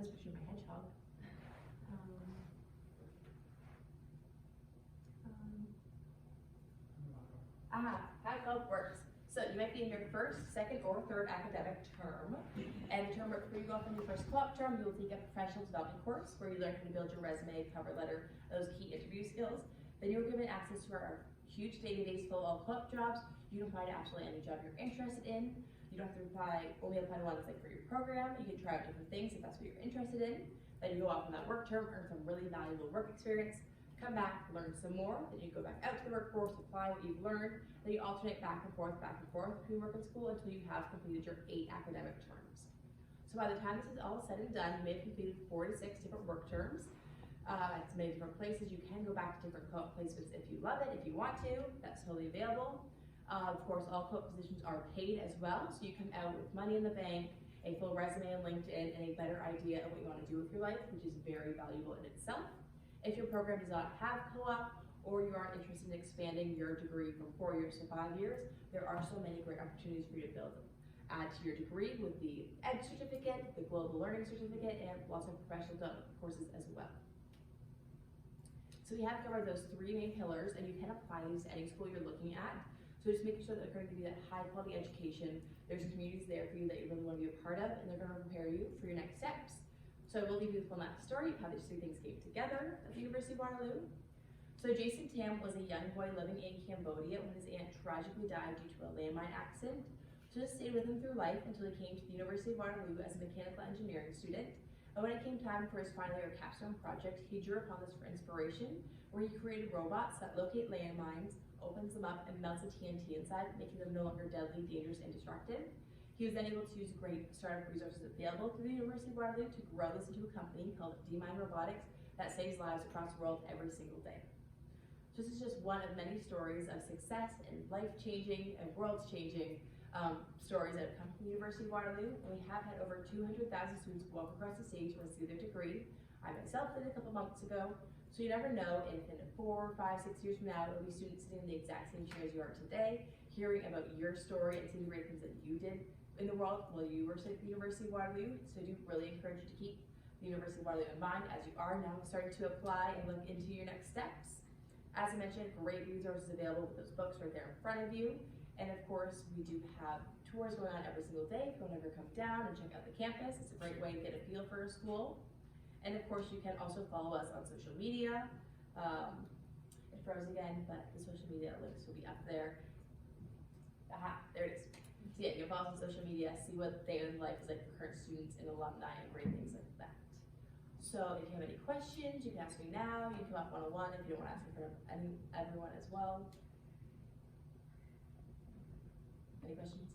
this picture of my hedgehog. How club works. So you might be in your first, second, or third academic term, and the term before you go off on your first co-op term, you will take a professional development course where you learn how to build your resume, cover letter, those key interview skills. Then you're given access to our huge database full of co-op jobs. You can apply to absolutely any job you're interested in. You don't have to only apply to ones like for your program. You can try out different things if that's what you're interested in. Then you go off on that work term, earn some really valuable work experience, come back, learn some more, then you go back out to the workforce, apply what you've learned, then you alternate back and forth between work and school until you have completed your 8 academic terms. So by the time this is all said and done, you may have completed 4 to 6 different work terms at many different places. You can go back to different co-op placements if you love it, if you want to, that's totally available. Of course, all co-op positions are paid as well, so you come out with money in the bank, a full resume on LinkedIn, and a better idea of what you want to do with your life, which is very valuable in itself. If your program does not have co-op, or you aren't interested in expanding your degree from 4 years to 5 years, there are so many great opportunities for you to add to your degree with the Ed certificate, the Global Learning certificate, and lots of professional courses as well. So we have covered those 3 main pillars, and you can apply these to any school you're looking at. So just making sure that they're going to give you that high quality education. There's communities there for you that you really want to be a part of, and they're going to prepare you for your next steps. So I will leave you with one last story of how these 3 things came together at the University of Waterloo. So Jason Tam was a young boy living in Cambodia when his aunt tragically died due to a landmine accident. So this stayed with him through life until he came to the University of Waterloo as a mechanical engineering student. And when it came time for his final year capstone project, he drew upon this for inspiration, where he created robots that locate landmines, opens them up, and melts the TNT inside, making them no longer deadly, dangerous, and destructive. He was then able to use great startup resources available through the University of Waterloo to grow this into a company called D-Mine Robotics that saves lives across the world every single day. So this is just one of many stories of success and life-changing and world-changing stories that have come from the University of Waterloo. And we have had over 200,000 students walk across the stage to receive their degree. I myself did a couple months ago. So you never know if in 4, 5, 6 years from now, it'll be students sitting in the exact same chair as you are today, hearing about your story and seeing the great things that you did in the world while you were at the University of Waterloo. So I do really encourage you to keep the University of Waterloo in mind as you are now starting to apply and look into your next steps. As I mentioned, great resources available with those books right there in front of you. And of course, we do have tours going on every single day. If you want to ever come down and check out the campus, it's a great way to get a feel for a school. And of course, you can also follow us on social media. It froze again, but the social media links will be up there. Aha, there it is. So yeah, you can follow us on social media, see what day in life is like for current students and alumni and great things like that. So if you have any questions, you can ask me now. You can come up one-on-one if you don't want to ask in front of everyone as well. Any questions?